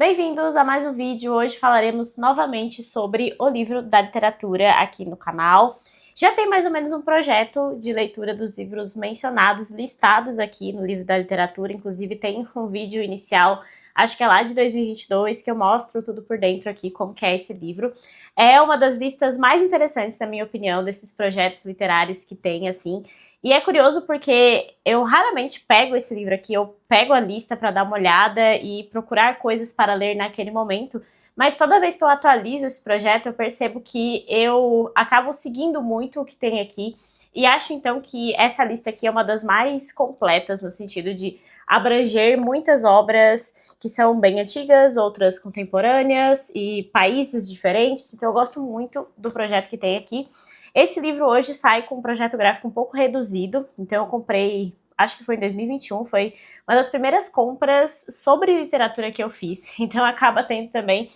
Bem-vindos a mais um vídeo. Hoje falaremos novamente sobre o livro da literatura aqui no canal. Já tem mais ou menos um projeto de leitura dos livros mencionados, listados aqui no livro da literatura. Inclusive tem um vídeo inicial, acho que é lá de 2022, que eu mostro tudo por dentro aqui, como que é esse livro. É uma das listas mais interessantes, na minha opinião, desses projetos literários que tem, assim. E é curioso porque eu raramente pego esse livro aqui, eu pego a lista para dar uma olhada e procurar coisas para ler naquele momento, mas toda vez que eu atualizo esse projeto, eu percebo que eu acabo seguindo muito o que tem aqui, e acho então que essa lista aqui é uma das mais completas, no sentido de abranger muitas obras que são bem antigas, outras contemporâneas e países diferentes, então eu gosto muito do projeto que tem aqui. Esse livro hoje sai com um projeto gráfico um pouco reduzido, então eu comprei, acho que foi em 2021, foi uma das primeiras compras sobre literatura que eu fiz, então acaba tendo também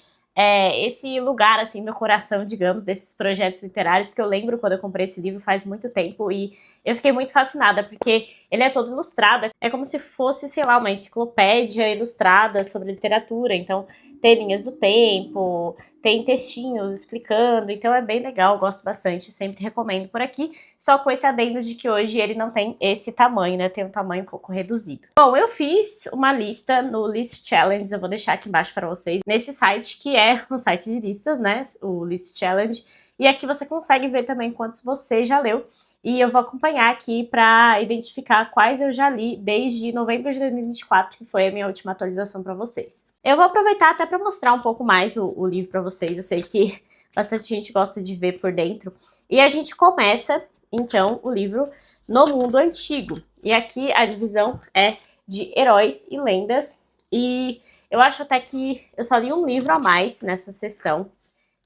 esse lugar, assim, no meu coração, digamos, desses projetos literários, porque eu lembro quando eu comprei esse livro faz muito tempo e eu fiquei muito fascinada, porque ele é todo ilustrado, é como se fosse, sei lá, uma enciclopédia ilustrada sobre literatura, então tem linhas do tempo, tem textinhos explicando, então é bem legal, gosto bastante, sempre recomendo por aqui, só com esse adendo de que hoje ele não tem esse tamanho, né, tem um tamanho um pouco reduzido. Bom, eu fiz uma lista no List Challenge, eu vou deixar aqui embaixo para vocês, nesse site que é um site de listas, né, o List Challenge, e aqui você consegue ver também quantos você já leu, e eu vou acompanhar aqui para identificar quais eu já li desde novembro de 2024, que foi a minha última atualização para vocês. Eu vou aproveitar até para mostrar um pouco mais o livro para vocês, eu sei que bastante gente gosta de ver por dentro, e a gente começa, então, o livro No Mundo Antigo, e aqui a divisão é de heróis e lendas, e eu acho até que eu só li um livro a mais nessa sessão,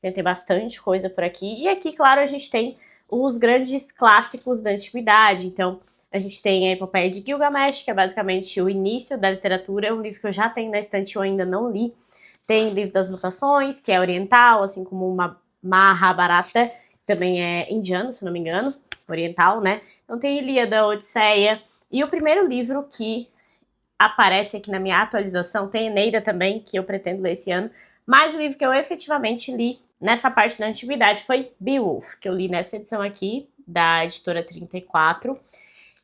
tem bastante coisa por aqui. E aqui, claro, a gente tem os grandes clássicos da antiguidade. Então, a gente tem a Epopeia de Gilgamesh, que é basicamente o início da literatura. É um livro que eu já tenho na estante e eu ainda não li. Tem o Livro das Mutações, que é oriental, assim como uma Mahabharata, que também é indiano, se não me engano, oriental, né? Então tem Ilíada, Odisseia. E o primeiro livro que aparece aqui na minha atualização, tem Eneida também, que eu pretendo ler esse ano, mas o livro que eu efetivamente li nessa parte da antiguidade foi Beowulf, que eu li nessa edição aqui, da editora 34,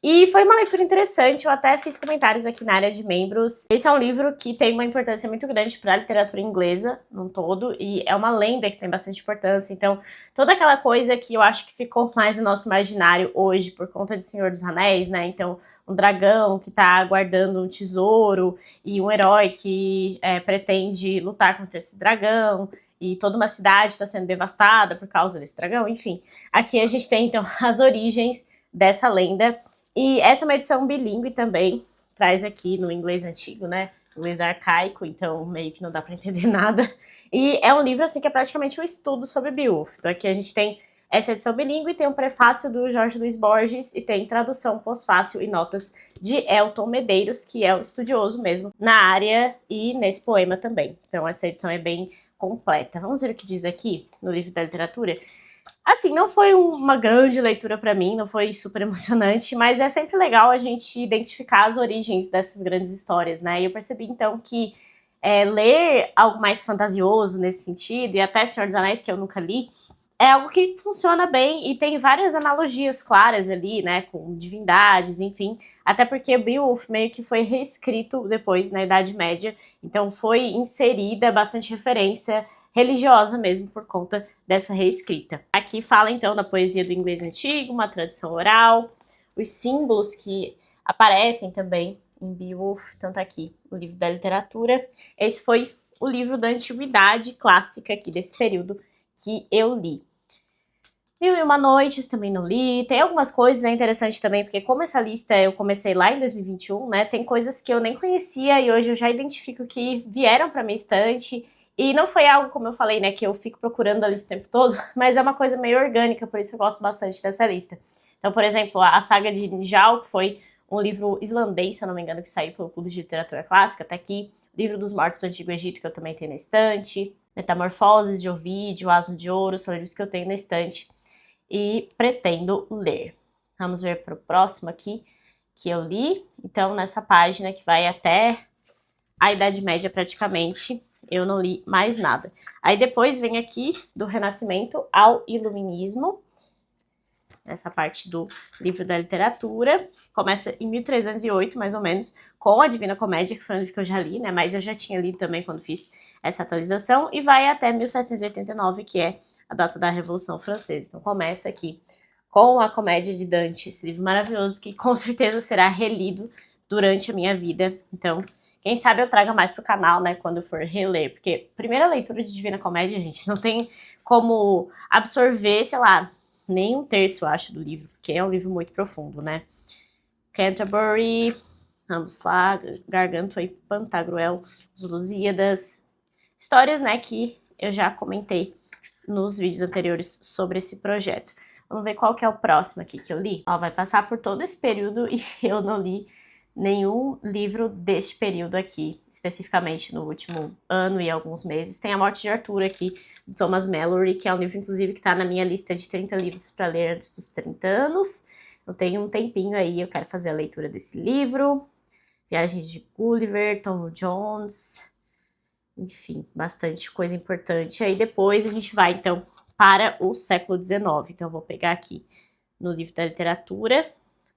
e foi uma leitura interessante, eu até fiz comentários aqui na área de membros. Esse é um livro que tem uma importância muito grande para a literatura inglesa, num todo, e é uma lenda que tem bastante importância, então toda aquela coisa que eu acho que ficou mais no nosso imaginário hoje por conta de Senhor dos Anéis, né, então um dragão que tá guardando um tesouro e um herói que pretende lutar contra esse dragão e toda uma cidade está sendo devastada por causa desse dragão, enfim. Aqui a gente tem então as origens dessa lenda. E essa é uma edição bilíngue também, traz aqui no inglês antigo, né, inglês arcaico, então meio que não dá para entender nada. E é um livro, assim, que é praticamente um estudo sobre Beowulf. Então aqui a gente tem essa edição bilíngue, tem um prefácio do Jorge Luiz Borges e tem tradução pós-fácil e notas de Elton Medeiros, que é um estudioso mesmo na área e nesse poema também. Então essa edição é bem completa. Vamos ver o que diz aqui no livro da literatura. Assim, não foi uma grande leitura para mim, não foi super emocionante, mas é sempre legal a gente identificar as origens dessas grandes histórias, né? E eu percebi, então, que ler algo mais fantasioso nesse sentido, e até Senhor dos Anéis, que eu nunca li, é algo que funciona bem e tem várias analogias claras ali, né, com divindades, enfim, até porque Beowulf meio que foi reescrito depois, na Idade Média, então foi inserida bastante referência religiosa mesmo por conta dessa reescrita. Aqui fala então da poesia do inglês antigo, uma tradição oral, os símbolos que aparecem também em Beowulf, então tá aqui o livro da literatura. Esse foi o livro da antiguidade clássica aqui desse período que eu li. Mil e Uma Noites também não li, tem algumas coisas interessantes também, porque como essa lista eu comecei lá em 2021, né, tem coisas que eu nem conhecia e hoje eu já identifico que vieram pra minha estante, e não foi algo, como eu falei, né, que eu fico procurando a lista o tempo todo, mas é uma coisa meio orgânica, por isso eu gosto bastante dessa lista. Então, por exemplo, a saga de Njal, que foi um livro islandês, se eu não me engano, que saiu pelo Clube de Literatura Clássica, tá aqui. O Livro dos Mortos do Antigo Egito, que eu também tenho na estante. Metamorfoses de Ovídio, Asno de Ouro, são livros que eu tenho na estante e pretendo ler. Vamos ver para o próximo aqui, que eu li. Então, nessa página que vai até a Idade Média praticamente, eu não li mais nada. Aí depois vem aqui do Renascimento ao Iluminismo, essa parte do livro da literatura. Começa em 1308, mais ou menos, com a Divina Comédia, que foi um livro que eu já li, né? Mas eu já tinha lido também quando fiz essa atualização. E vai até 1789, que é a data da Revolução Francesa. Então começa aqui com a Comédia de Dante, esse livro maravilhoso, que com certeza será relido durante a minha vida. Então, quem sabe eu traga mais pro canal, né, quando eu for reler. Porque primeira leitura de Divina Comédia, gente, não tem como absorver, sei lá, nem um terço, eu acho, do livro, porque é um livro muito profundo, né? Canterbury, vamos lá, Gargantua e Pantagruel, os Lusíadas, histórias, né, que eu já comentei nos vídeos anteriores sobre esse projeto. Vamos ver qual que é o próximo aqui que eu li. Ó, vai passar por todo esse período e eu não li nenhum livro deste período aqui, especificamente no último ano e alguns meses. Tem A Morte de Arthur aqui, do Thomas Malory, que é um livro, inclusive, que está na minha lista de 30 livros para ler antes dos 30 anos. Eu tenho um tempinho aí, eu quero fazer a leitura desse livro. Viagens de Gulliver, Tom Jones, enfim, bastante coisa importante. Aí depois a gente vai, então, para o século XIX. Então eu vou pegar aqui no livro da literatura,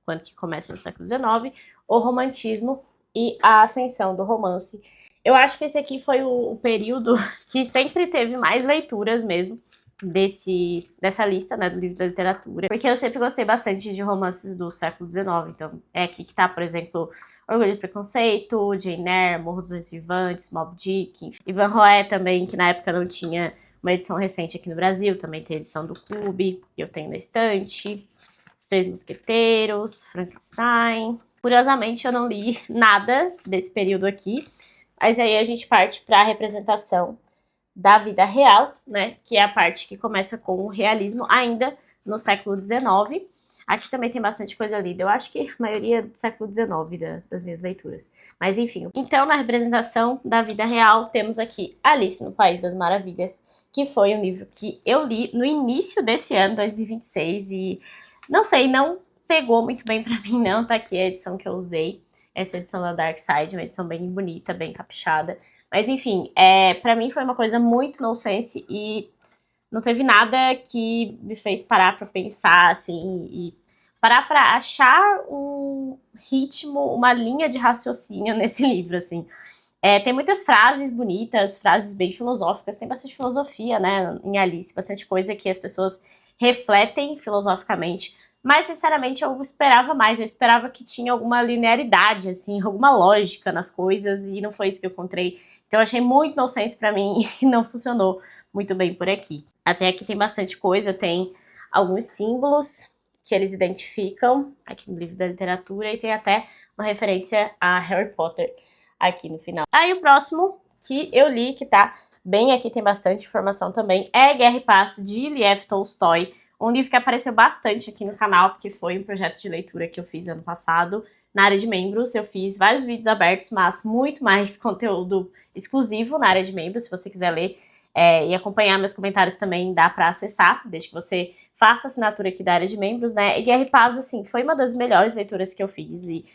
quando que começa no século XIX, o romantismo e a ascensão do romance. Eu acho que esse aqui foi o período que sempre teve mais leituras mesmo dessa lista, né, do livro da literatura, porque eu sempre gostei bastante de romances do século XIX. Então é aqui que tá, por exemplo, Orgulho e Preconceito, Jane Eyre, Morro dos Ventos Vivantes, Moby Dick, enfim. Ivan Roé também, que na época não tinha uma edição recente aqui no Brasil, também tem a edição do Clube, que eu tenho na estante. Os Três Mosqueteiros, Frankenstein. Curiosamente, eu não li nada desse período aqui, mas aí a gente parte para a representação da vida real, né? Que é a parte que começa com o realismo ainda no século XIX. Aqui também tem bastante coisa lida. Eu acho que a maioria é do século XIX das minhas leituras. Mas enfim. Então, na representação da vida real, temos aqui Alice no País das Maravilhas, que foi um livro que eu li no início desse ano, 2026, e não sei, não pegou muito bem pra mim, não. Tá aqui a edição que eu usei. Essa edição da Dark Side, uma edição bem bonita, bem caprichada. Mas enfim, pra mim foi uma coisa muito nonsense e não teve nada que me fez parar pra pensar, assim, e parar pra achar um ritmo, uma linha de raciocínio nesse livro, assim. Tem muitas frases bonitas, frases bem filosóficas, tem bastante filosofia, né, em Alice, bastante coisa que as pessoas refletem filosoficamente, mas, sinceramente, eu esperava mais, eu esperava que tinha alguma linearidade, assim, alguma lógica nas coisas, e não foi isso que eu encontrei. Então eu achei muito nonsense pra mim e não funcionou muito bem por aqui. Até aqui tem bastante coisa, tem alguns símbolos que eles identificam aqui no livro da literatura, e tem até uma referência a Harry Potter aqui no final. Aí o próximo que eu li, que tá bem aqui, tem bastante informação também, é Guerra e Paz, de Lev Tolstói. Um livro que apareceu bastante aqui no canal, porque foi um projeto de leitura que eu fiz ano passado. Na área de membros, eu fiz vários vídeos abertos, mas muito mais conteúdo exclusivo na área de membros, se você quiser ler e acompanhar meus comentários também, dá pra acessar, desde que você faça assinatura aqui da área de membros, né? E Guerra e Paz, assim, foi uma das melhores leituras que eu fiz, e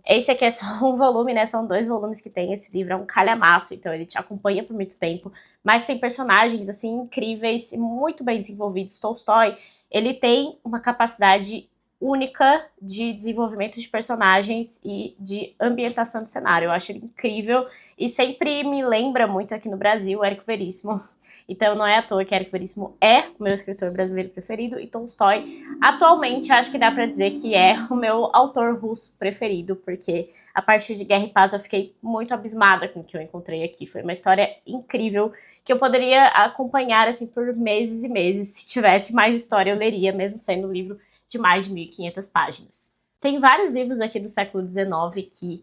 esse aqui é só um volume, né? São 2 volumes que tem. Esse livro é um calhamaço, então ele te acompanha por muito tempo. Mas tem personagens, assim, incríveis e muito bem desenvolvidos. Tolstói, ele tem uma capacidade única de desenvolvimento de personagens e de ambientação de cenário. Eu acho ele incrível e sempre me lembra muito aqui no Brasil, Érico Veríssimo. Então não é à toa que Érico Veríssimo é o meu escritor brasileiro preferido, e Tolstói atualmente acho que dá pra dizer que é o meu autor russo preferido, porque a partir de Guerra e Paz eu fiquei muito abismada com o que eu encontrei aqui. Foi uma história incrível que eu poderia acompanhar assim por meses e meses. Se tivesse mais história eu leria, mesmo sendo um livro de mais de 1.500 páginas. Tem vários livros aqui do século XIX que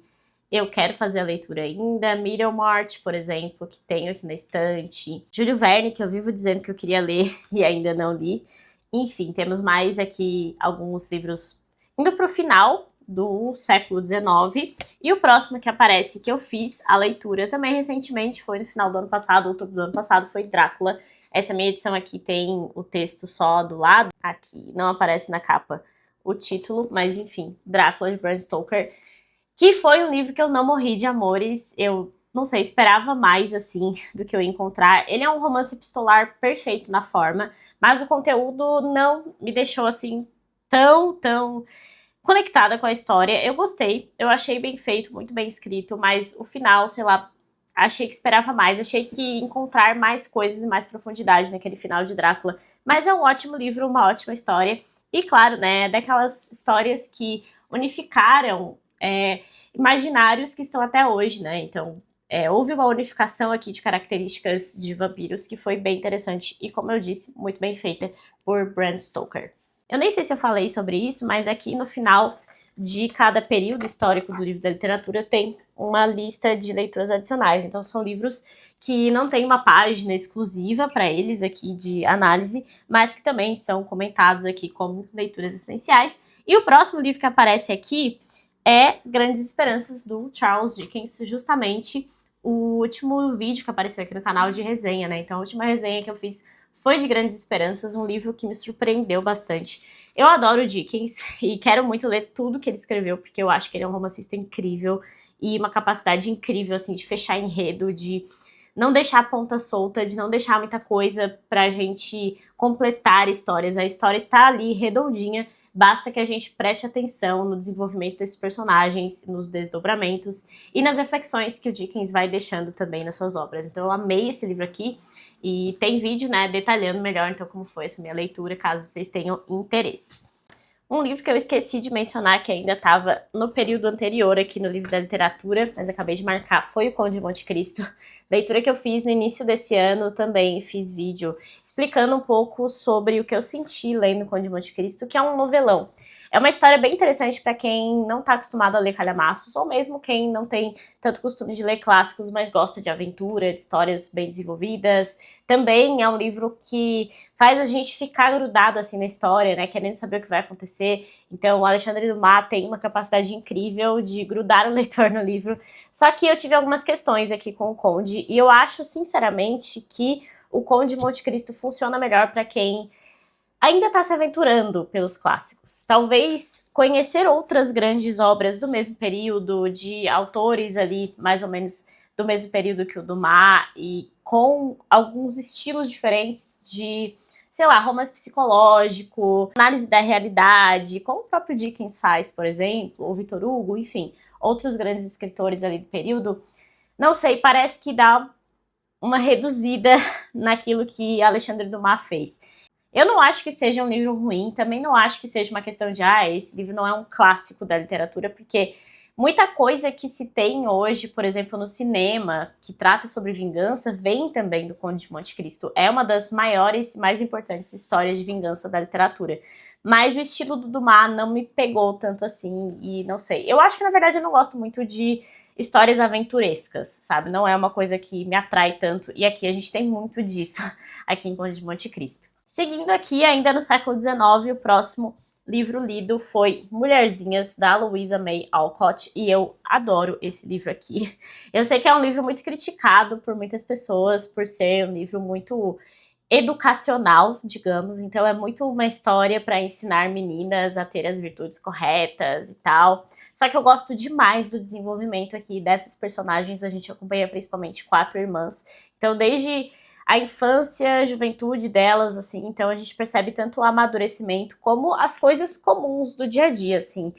eu quero fazer a leitura ainda. Middlemarch, por exemplo, que tenho aqui na estante. Júlio Verne, que eu vivo dizendo que eu queria ler e ainda não li. Enfim, temos mais aqui alguns livros indo para o final do século XIX. E o próximo que aparece, que eu fiz a leitura também recentemente, foi no final do ano passado, outubro do ano passado, foi Drácula. Essa minha edição aqui tem o texto só do lado. Aqui não aparece na capa o título, mas enfim, Drácula, de Bram Stoker, que foi um livro que eu não morri de amores. Eu não sei, esperava mais, assim, do que eu ia encontrar. Ele é um romance epistolar perfeito na forma, mas o conteúdo não me deixou, assim, tão conectada com a história. Eu gostei, eu achei bem feito, muito bem escrito, mas o final, sei lá, achei que esperava mais, achei que ia encontrar mais coisas e mais profundidade naquele final de Drácula. Mas é um ótimo livro, uma ótima história. E claro, né, daquelas histórias que unificaram imaginários que estão até hoje, né? Então, houve uma unificação aqui de características de vampiros que foi bem interessante e, como eu disse, muito bem feita por Bram Stoker. Eu nem sei se eu falei sobre isso, mas aqui no final de cada período histórico do livro da literatura tem uma lista de leituras adicionais. Então são livros que não tem uma página exclusiva para eles aqui de análise, mas que também são comentados aqui como leituras essenciais. E o próximo livro que aparece aqui é Grandes Esperanças, do Charles Dickens, justamente o último vídeo que apareceu aqui no canal de resenha, né? Então a última resenha que eu fiz foi de Grandes Esperanças, um livro que me surpreendeu bastante. Eu adoro o Dickens e quero muito ler tudo que ele escreveu, porque eu acho que ele é um romancista incrível e uma capacidade incrível, assim, de fechar enredo, de não deixar a ponta solta, de não deixar muita coisa pra gente completar histórias. A história está ali, redondinha, basta que a gente preste atenção no desenvolvimento desses personagens, nos desdobramentos e nas reflexões que o Dickens vai deixando também nas suas obras. Então eu amei esse livro aqui e tem vídeo, né, detalhando melhor então como foi essa minha leitura, caso vocês tenham interesse. Um livro que eu esqueci de mencionar, que ainda estava no período anterior aqui no livro da literatura, mas acabei de marcar, foi o Conde de Monte Cristo. Leitura que eu fiz no início desse ano, também fiz vídeo explicando um pouco sobre o que eu senti lendo o Conde de Monte Cristo, que é um novelão. É uma história bem interessante para quem não está acostumado a ler calhamaços, ou mesmo quem não tem tanto costume de ler clássicos, mas gosta de aventura, de histórias bem desenvolvidas. Também é um livro que faz a gente ficar grudado assim na história, né, querendo saber o que vai acontecer. Então o Alexandre Dumas tem uma capacidade incrível de grudar o leitor no livro. Só que eu tive algumas questões aqui com o Conde, e eu acho sinceramente que o Conde de Monte Cristo funciona melhor para quem ainda está se aventurando pelos clássicos. Talvez conhecer outras grandes obras do mesmo período, de autores ali mais ou menos do mesmo período que o Dumas, e com alguns estilos diferentes de, sei lá, romance psicológico, análise da realidade, como o próprio Dickens faz, por exemplo, ou Victor Hugo, enfim, outros grandes escritores ali do período. Não sei, parece que dá uma reduzida naquilo que Alexandre Dumas fez. Eu não acho que seja um livro ruim, também não acho que seja uma questão de esse livro não é um clássico da literatura, porque muita coisa que se tem hoje, por exemplo, no cinema, que trata sobre vingança, vem também do Conde de Monte Cristo. É uma das maiores e mais importantes histórias de vingança da literatura. Mas o estilo do Dumas não me pegou tanto assim, e não sei. Eu acho que, na verdade, eu não gosto muito de histórias aventurescas, sabe? Não é uma coisa que me atrai tanto, e aqui a gente tem muito disso, aqui em Conde de Monte Cristo. Seguindo aqui, ainda no século XIX, o próximo livro lido foi Mulherzinhas, da Louisa May Alcott, e eu adoro esse livro aqui. Eu sei que é um livro muito criticado por muitas pessoas, por ser um livro muito educacional, digamos, então é muito uma história para ensinar meninas a ter as virtudes corretas e tal. Só que eu gosto demais do desenvolvimento aqui dessas personagens, a gente acompanha principalmente 4 irmãs, então desde a infância, a juventude delas, assim, então a gente percebe tanto o amadurecimento como as coisas comuns do dia a dia, assim.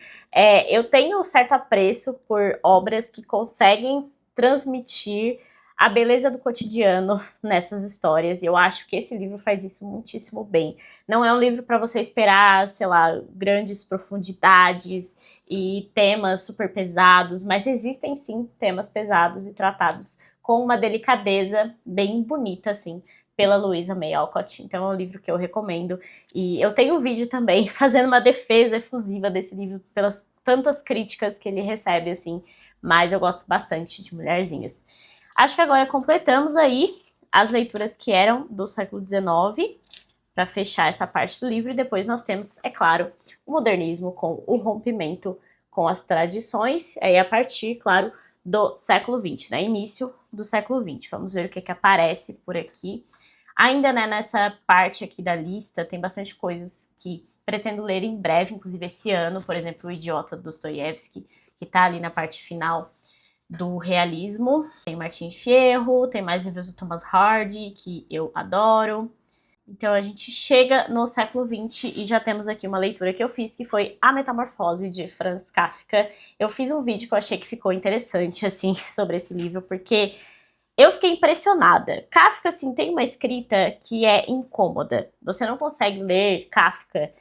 Eu tenho um certo apreço por obras que conseguem transmitir a beleza do cotidiano nessas histórias, e eu acho que esse livro faz isso muitíssimo bem. Não é um livro para você esperar, sei lá, grandes profundidades e temas super pesados, mas existem sim temas pesados e tratados com uma delicadeza bem bonita, assim, pela Louisa May Alcott. Então é um livro que eu recomendo. E eu tenho um vídeo também fazendo uma defesa efusiva desse livro pelas tantas críticas que ele recebe, assim. Mas eu gosto bastante de Mulherzinhas. Acho que agora completamos aí as leituras que eram do século XIX, para fechar essa parte do livro. E depois nós temos, é claro, o modernismo com o rompimento com as tradições. Aí a partir, claro, do século XX, né? Início do século XX. Vamos ver o que aparece por aqui. Ainda, né, nessa parte aqui da lista, tem bastante coisas que pretendo ler em breve, inclusive esse ano, por exemplo, O Idiota, do Dostoiévski, que tá ali na parte final do realismo. Tem Martin Fierro, tem mais livros do Thomas Hardy, que eu adoro. Então a gente chega no século XX e já temos aqui uma leitura que eu fiz, que foi A Metamorfose, de Franz Kafka. Eu fiz um vídeo que eu achei que ficou interessante, assim, sobre esse livro, porque eu fiquei impressionada. Kafka, assim, tem uma escrita que é incômoda. Você não consegue ler Kafka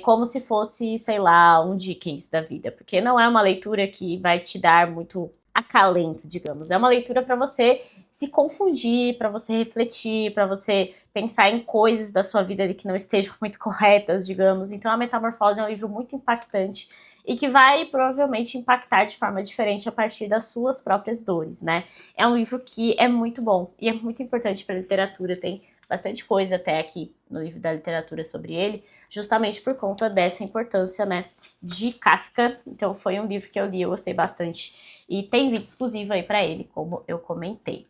como se fosse, sei lá, um Dickens da vida, porque não é uma leitura que vai te dar muito acalento, digamos. É uma leitura para você se confundir, para você refletir, para você pensar em coisas da sua vida ali que não estejam muito corretas, digamos. Então, A Metamorfose é um livro muito impactante e que vai provavelmente impactar de forma diferente a partir das suas próprias dores, né? É um livro que é muito bom e é muito importante para a literatura. Tem bastante coisa até aqui no livro da literatura sobre ele, justamente por conta dessa importância, né, de Kafka. Então foi um livro que eu li, eu gostei bastante. E tem vídeo exclusivo aí pra ele, como eu comentei.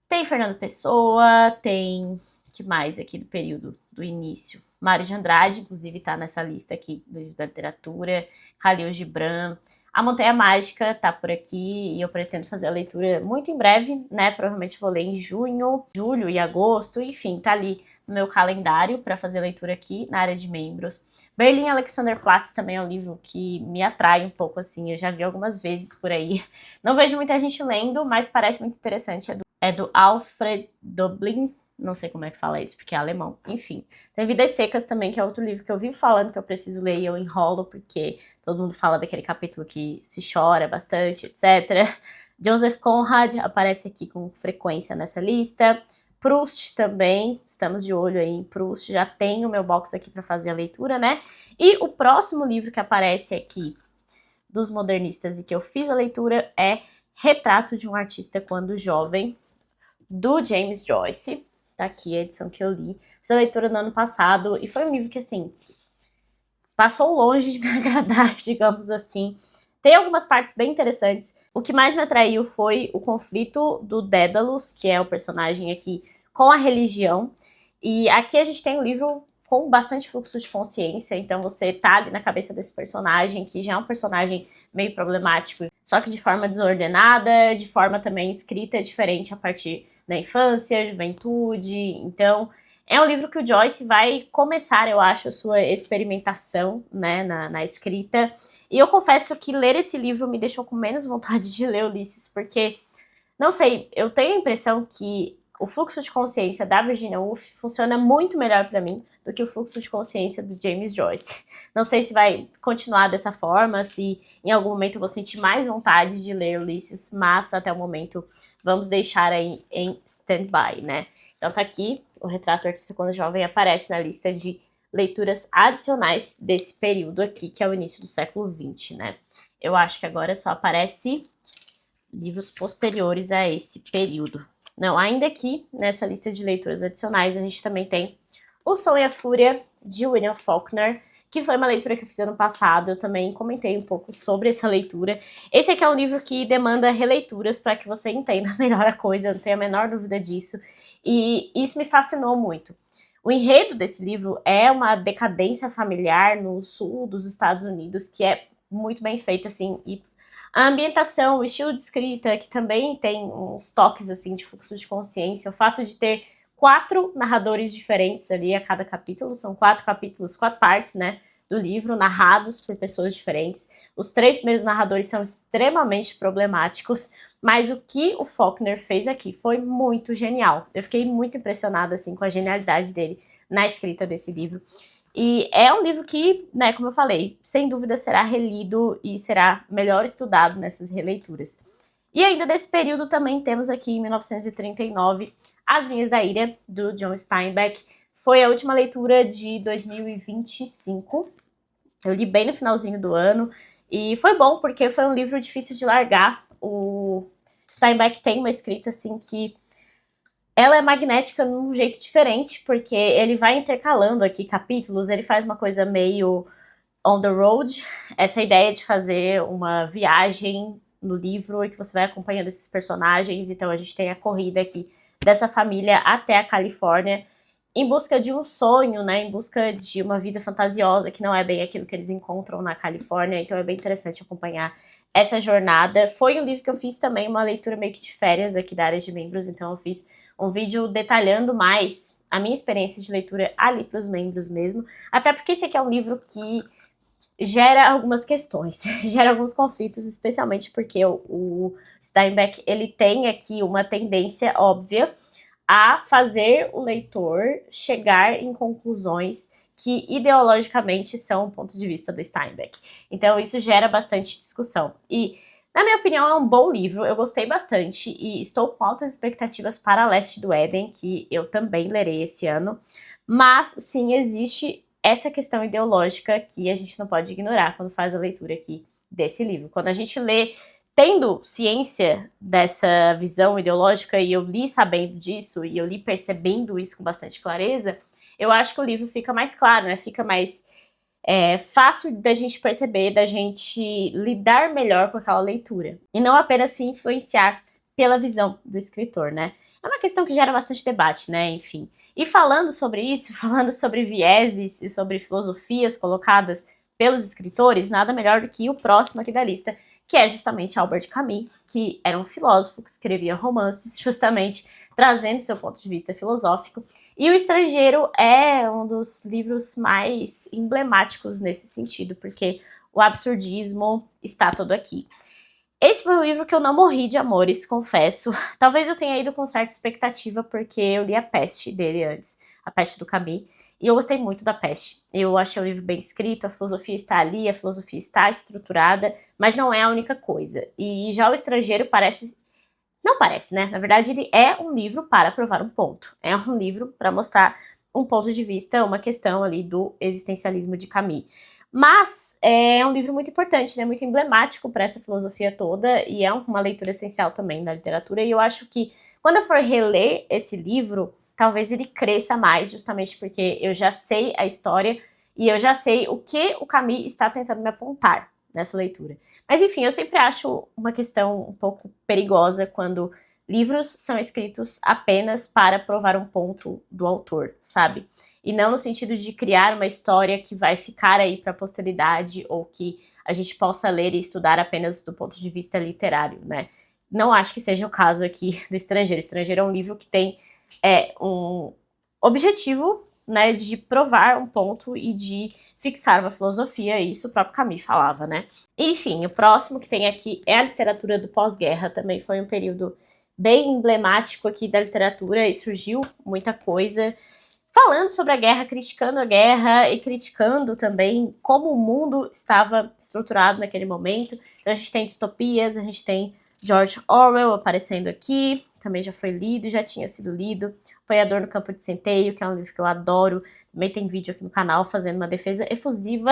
Tem Fernando Pessoa, tem... que mais aqui do período do início? Mário de Andrade, inclusive tá nessa lista aqui do livro da literatura. Khalil Gibran. A Montanha Mágica tá por aqui e eu pretendo fazer a leitura muito em breve, né? Provavelmente vou ler em junho, julho e agosto, enfim, tá ali no meu calendário para fazer a leitura aqui na área de membros. Berlim Alexanderplatz também é um livro que me atrai um pouco, assim, eu já vi algumas vezes por aí. Não vejo muita gente lendo, mas parece muito interessante. É do Alfred Döblin. Não sei como é que fala isso, porque é alemão. Enfim. Tem Vidas Secas também, que é outro livro que eu vivo falando que eu preciso ler e eu enrolo, porque todo mundo fala daquele capítulo que se chora bastante, etc. Joseph Conrad aparece aqui com frequência nessa lista. Proust também, estamos de olho aí em Proust. Já tenho o meu box aqui para fazer a leitura, né? E o próximo livro que aparece aqui dos modernistas e que eu fiz a leitura é Retrato de um Artista Quando Jovem, do James Joyce. Tá aqui a edição que eu li. Fiz a leitura no ano passado e foi um livro que, assim, passou longe de me agradar, digamos assim. Tem algumas partes bem interessantes. O que mais me atraiu foi o conflito do Dédalus, que é o personagem aqui, com a religião. E aqui a gente tem um livro com bastante fluxo de consciência, então você tá ali na cabeça desse personagem, que já é um personagem meio problemático, só que de forma desordenada, de forma também escrita diferente a partir da infância, juventude. Então, é um livro que o Joyce vai começar, eu acho, a sua experimentação, né, na escrita. E eu confesso que ler esse livro me deixou com menos vontade de ler Ulisses, porque, não sei, eu tenho a impressão que o fluxo de consciência da Virginia Woolf funciona muito melhor para mim do que o fluxo de consciência do James Joyce. Não sei se vai continuar dessa forma, se em algum momento eu vou sentir mais vontade de ler Ulisses, mas até o momento vamos deixar aí em stand-by, né? Então tá aqui, o Retrato do Artista Quando Jovem aparece na lista de leituras adicionais desse período aqui, que é o início do século XX, né? Eu acho que agora só aparece livros posteriores a esse período. Não, ainda aqui, nessa lista de leituras adicionais, a gente também tem O Som e a Fúria, de William Faulkner, que foi uma leitura que eu fiz ano passado. Eu também comentei um pouco sobre essa leitura. Esse aqui é um livro que demanda releituras para que você entenda melhor a coisa, eu não tenho a menor dúvida disso. E isso me fascinou muito. O enredo desse livro é uma decadência familiar no sul dos Estados Unidos, que é muito bem feita, assim, e a ambientação, o estilo de escrita, que também tem uns toques, assim, de fluxo de consciência. O fato de ter 4 narradores diferentes ali a cada capítulo. São 4 capítulos, 4 partes, né, do livro, narrados por pessoas diferentes. Os 3 primeiros narradores são extremamente problemáticos, mas o que o Faulkner fez aqui foi muito genial. Eu fiquei muito impressionada, assim, com a genialidade dele na escrita desse livro. E é um livro que, né, como eu falei, sem dúvida será relido e será melhor estudado nessas releituras. E ainda desse período também temos aqui, em 1939, As Vinhas da Ira, do John Steinbeck. Foi a última leitura de 2025. Eu li bem no finalzinho do ano e foi bom porque foi um livro difícil de largar. O Steinbeck tem uma escrita assim que ela é magnética num jeito diferente, porque ele vai intercalando aqui capítulos, ele faz uma coisa meio on the road, essa ideia de fazer uma viagem no livro e que você vai acompanhando esses personagens. Então a gente tem a corrida aqui dessa família até a Califórnia, em busca de um sonho, né, em busca de uma vida fantasiosa, que não é bem aquilo que eles encontram na Califórnia, então é bem interessante acompanhar essa jornada. Foi um livro que eu fiz também, uma leitura meio que de férias aqui da área de membros, então eu fiz um vídeo detalhando mais a minha experiência de leitura ali para os membros mesmo, até porque esse aqui é um livro que gera algumas questões, gera alguns conflitos, especialmente porque o Steinbeck, ele tem aqui uma tendência óbvia a fazer o leitor chegar em conclusões que ideologicamente são o ponto de vista do Steinbeck. Então isso gera bastante discussão. E, na minha opinião, é um bom livro, eu gostei bastante e estou com altas expectativas para Leste do Éden, que eu também lerei esse ano. Mas, sim, existe essa questão ideológica que a gente não pode ignorar quando faz a leitura aqui desse livro. Quando a gente lê tendo ciência dessa visão ideológica, e eu li sabendo disso, e eu li percebendo isso com bastante clareza, eu acho que o livro fica mais claro, né? Fica mais fácil da gente perceber, da gente lidar melhor com aquela leitura. E não apenas se influenciar pela visão do escritor, né? É uma questão que gera bastante debate, né? Enfim. E falando sobre isso, falando sobre vieses e sobre filosofias colocadas pelos escritores, nada melhor do que o próximo aqui da lista, que é justamente Albert Camus, que era um filósofo que escrevia romances, justamente trazendo seu ponto de vista filosófico. E O Estrangeiro é um dos livros mais emblemáticos nesse sentido, porque o absurdismo está todo aqui. Esse foi um livro que eu não morri de amores, confesso. Talvez eu tenha ido com certa expectativa, porque eu li A Peste dele antes, A Peste do Camus, e eu gostei muito da Peste. Eu achei o livro bem escrito, a filosofia está ali, a filosofia está estruturada, mas não é a única coisa. E já O Estrangeiro parece... Não parece, né? Na verdade, ele é um livro para provar um ponto. É um livro para mostrar um ponto de vista, uma questão ali do existencialismo de Camus. Mas é um livro muito importante, né, muito emblemático para essa filosofia toda, e é uma leitura essencial também da literatura, e eu acho que quando eu for reler esse livro, talvez ele cresça mais, justamente porque eu já sei a história e eu já sei o que o Camus está tentando me apontar nessa leitura. Mas enfim, eu sempre acho uma questão um pouco perigosa quando livros são escritos apenas para provar um ponto do autor, sabe? E não no sentido de criar uma história que vai ficar aí para a posteridade ou que a gente possa ler e estudar apenas do ponto de vista literário, né? Não acho que seja o caso aqui do Estrangeiro. O Estrangeiro é um livro que tem um objetivo, né, de provar um ponto e de fixar uma filosofia, e isso o próprio Camus falava, né? Enfim, o próximo que tem aqui é a literatura do pós-guerra, também foi um período bem emblemático aqui da literatura e surgiu muita coisa falando sobre a guerra, criticando a guerra e criticando também como o mundo estava estruturado naquele momento. Então a gente tem distopias, a gente tem George Orwell aparecendo aqui, também já foi lido, já tinha sido lido. Apanhador no Campo de Centeio, que é um livro que eu adoro, também tem vídeo aqui no canal fazendo uma defesa efusiva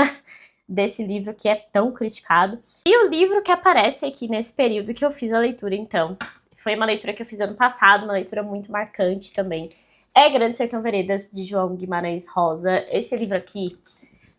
desse livro que é tão criticado. E o livro que aparece aqui nesse período que eu fiz a leitura, então, foi uma leitura que eu fiz ano passado, uma leitura muito marcante também. É Grande Sertão Veredas, de João Guimarães Rosa. Esse livro aqui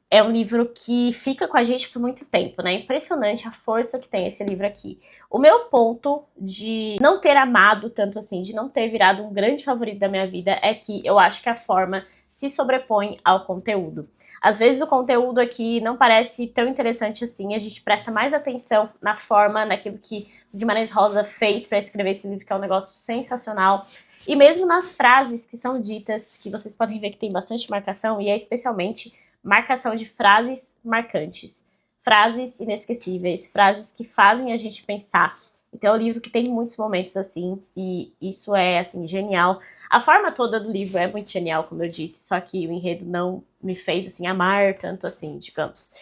é um livro que fica com a gente por muito tempo, né? Impressionante a força que tem esse livro aqui. O meu ponto de não ter amado tanto assim, de não ter virado um grande favorito da minha vida, é que eu acho que a forma se sobrepõe ao conteúdo. Às vezes o conteúdo aqui não parece tão interessante assim, a gente presta mais atenção na forma, naquilo que o Guimarães Rosa fez para escrever esse livro, que é um negócio sensacional. E mesmo nas frases que são ditas, que vocês podem ver que tem bastante marcação, e é especialmente marcação de frases marcantes, frases inesquecíveis, frases que fazem a gente pensar. Então é um livro que tem muitos momentos assim, e isso é, assim, genial. A forma toda do livro é muito genial, como eu disse, só que o enredo não me fez, assim, amar tanto assim, digamos.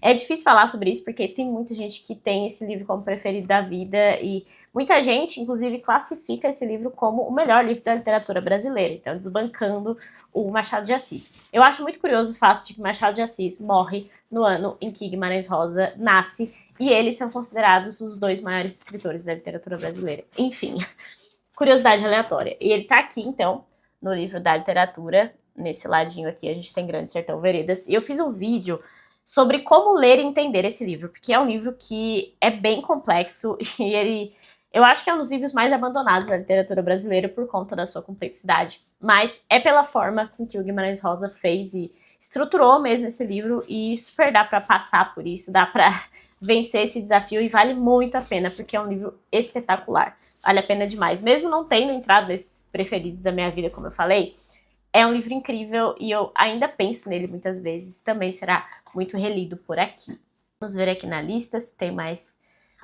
É difícil falar sobre isso, porque tem muita gente que tem esse livro como preferido da vida, e muita gente, inclusive, classifica esse livro como o melhor livro da literatura brasileira, então desbancando o Machado de Assis. Eu acho muito curioso o fato de que Machado de Assis morre no ano em que Guimarães Rosa nasce, e eles são considerados os dois maiores escritores da literatura brasileira. Enfim, curiosidade aleatória. E ele tá aqui, então, no livro da literatura, nesse ladinho aqui a gente tem Grande Sertão Veredas, e eu fiz um vídeo sobre como ler e entender esse livro, porque é um livro que é bem complexo e Eu acho que é um dos livros mais abandonados da literatura brasileira por conta da sua complexidade. Mas é pela forma com que o Guimarães Rosa fez e estruturou mesmo esse livro, e super dá pra passar por isso, dá pra vencer esse desafio, e vale muito a pena, porque é um livro espetacular. Vale a pena demais. Mesmo não tendo entrado nesses preferidos da minha vida, como eu falei, é um livro incrível e eu ainda penso nele muitas vezes. Também será muito relido por aqui. Vamos ver aqui na lista se tem mais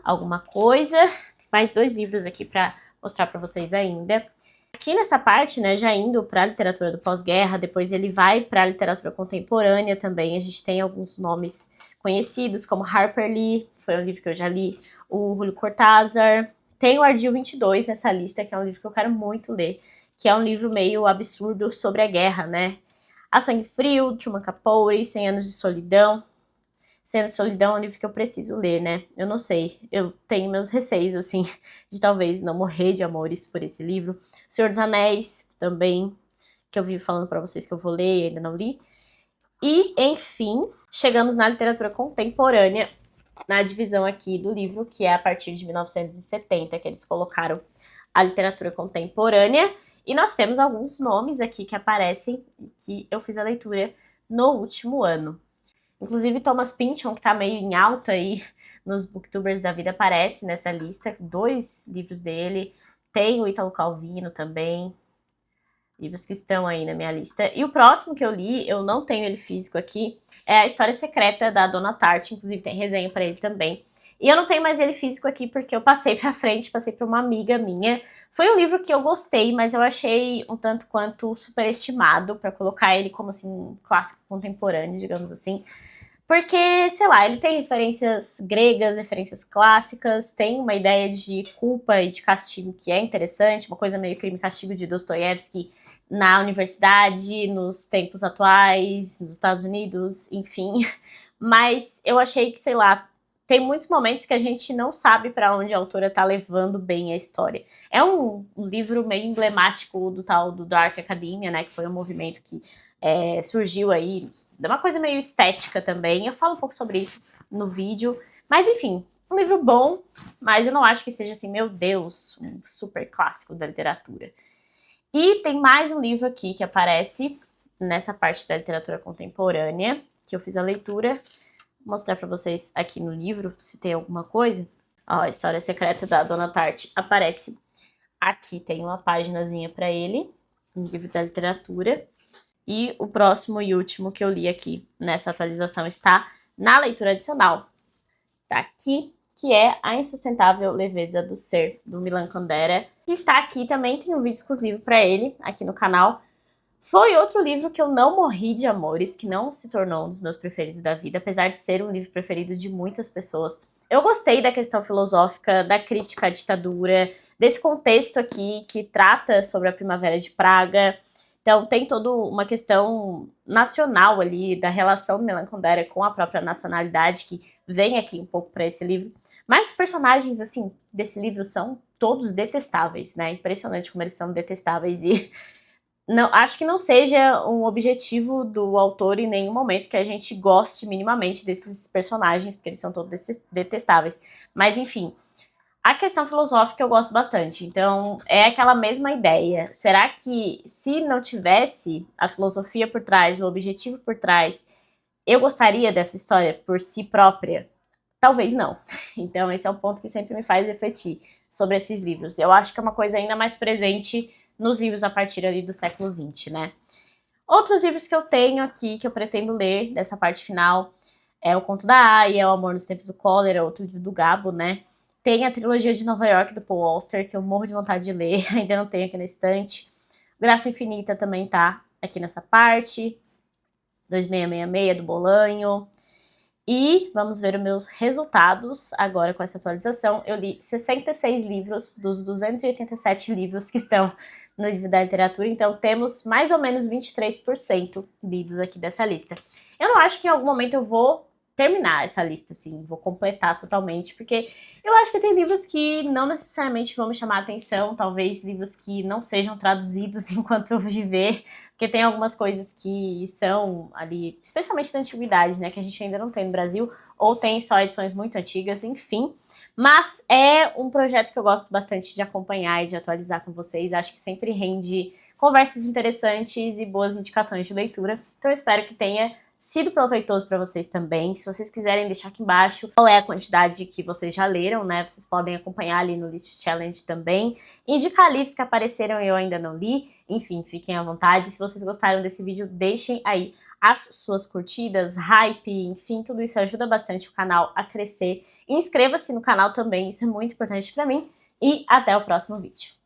alguma coisa. Tem mais 2 livros aqui para mostrar para vocês ainda. Aqui nessa parte, né, já indo para a literatura do pós-guerra, depois ele vai para a literatura contemporânea também. A gente tem alguns nomes conhecidos, como Harper Lee, foi um livro que eu já li, o Julio Cortázar. Tem o Ardil 22 nessa lista, que é um livro que eu quero muito ler, que é um livro meio absurdo sobre a guerra, né? A Sangue Frio, Truman Capote, 100 Anos de Solidão. 100 Anos de Solidão é um livro que eu preciso ler, né? Eu não sei, eu tenho meus receios, assim, de talvez não morrer de amores por esse livro. Senhor dos Anéis, também, que eu vivo falando pra vocês que eu vou ler e ainda não li. E, enfim, chegamos na literatura contemporânea, na divisão aqui do livro, que é a partir de 1970, que eles colocaram a literatura contemporânea. E nós temos alguns nomes aqui que aparecem e que eu fiz a leitura no último ano. Inclusive Thomas Pynchon, que tá meio em alta aí nos booktubers da vida, aparece nessa lista. 2 livros dele. Tem o Ítalo Calvino também. Livros que estão aí na minha lista. E o próximo que eu li, eu não tenho ele físico aqui, é A História Secreta, da Dona Tartt. Inclusive tem resenha pra ele também. E eu não tenho mais ele físico aqui porque eu passei pra frente, passei pra uma amiga minha. Foi um livro que eu gostei, mas eu achei um tanto quanto superestimado, pra colocar ele como, assim, um clássico contemporâneo, digamos assim. Porque, sei lá, ele tem referências gregas, referências clássicas, tem uma ideia de culpa e de castigo que é interessante, uma coisa meio Crime e Castigo de Dostoiévski na universidade, nos tempos atuais, nos Estados Unidos, enfim. Mas eu achei que, sei lá, tem muitos momentos que a gente não sabe para onde a autora tá levando bem a história. É um livro meio emblemático do tal do Dark Academia, né, que foi um movimento que surgiu aí, é uma coisa meio estética também. Eu falo um pouco sobre isso no vídeo, mas enfim, um livro bom, mas eu não acho que seja assim, meu Deus, um super clássico da literatura. E tem mais um livro aqui que aparece nessa parte da literatura contemporânea, que eu fiz a leitura. Vou mostrar pra vocês aqui no livro, se tem alguma coisa. Ó, a História Secreta da Dona Tartt aparece aqui, tem uma paginazinha pra ele, um livro da literatura. E o próximo e último que eu li aqui nessa atualização está na leitura adicional. Tá aqui, que é A Insustentável Leveza do Ser, do Milan Kundera. Que está aqui também, tem um vídeo exclusivo para ele, aqui no canal. Foi outro livro que eu não morri de amores, que não se tornou um dos meus preferidos da vida, apesar de ser um livro preferido de muitas pessoas. Eu gostei da questão filosófica, da crítica à ditadura, desse contexto aqui que trata sobre a Primavera de Praga. Então tem toda uma questão nacional ali, da relação do Milan Kundera com a própria nacionalidade, que vem aqui um pouco para esse livro. Mas os personagens, assim, desse livro são todos detestáveis, né? Impressionante como eles são detestáveis, e não, acho que não seja um objetivo do autor em nenhum momento que a gente goste minimamente desses personagens, porque eles são todos detestáveis. Mas enfim, a questão filosófica eu gosto bastante, então é aquela mesma ideia. Será que se não tivesse a filosofia por trás, o objetivo por trás, eu gostaria dessa história por si própria? Talvez não. Então esse é um ponto que sempre me faz refletir sobre esses livros. Eu acho que é uma coisa ainda mais presente nos livros a partir ali do século XX, né? Outros livros que eu tenho aqui, que eu pretendo ler dessa parte final, é O Conto da Aia, O Amor nos Tempos do Cólera, outro livro do Gabo, né? Tem a trilogia de Nova York do Paul Auster, que eu morro de vontade de ler, ainda não tenho aqui na estante. Graça Infinita também tá aqui nessa parte. 2666 do Bolanho. E vamos ver os meus resultados agora com essa atualização. Eu li 66 livros dos 287 livros que estão no livro da literatura, então temos mais ou menos 23% lidos aqui dessa lista. Eu não acho que em algum momento eu vou terminar essa lista, assim, vou completar totalmente, porque eu acho que tem livros que não necessariamente vão me chamar a atenção, talvez livros que não sejam traduzidos enquanto eu viver, porque tem algumas coisas que são ali, especialmente da antiguidade, né, que a gente ainda não tem no Brasil, ou tem só edições muito antigas, enfim. Mas é um projeto que eu gosto bastante de acompanhar e de atualizar com vocês, acho que sempre rende conversas interessantes e boas indicações de leitura, então eu espero que tenha sido proveitoso para vocês também. Se vocês quiserem deixar aqui embaixo qual é a quantidade que vocês já leram, né? Vocês podem acompanhar ali no List Challenge também. Indicar livros que apareceram e eu ainda não li. Enfim, fiquem à vontade. Se vocês gostaram desse vídeo, deixem aí as suas curtidas, hype, enfim, tudo isso ajuda bastante o canal a crescer. Inscreva-se no canal também, isso é muito importante para mim. E até o próximo vídeo.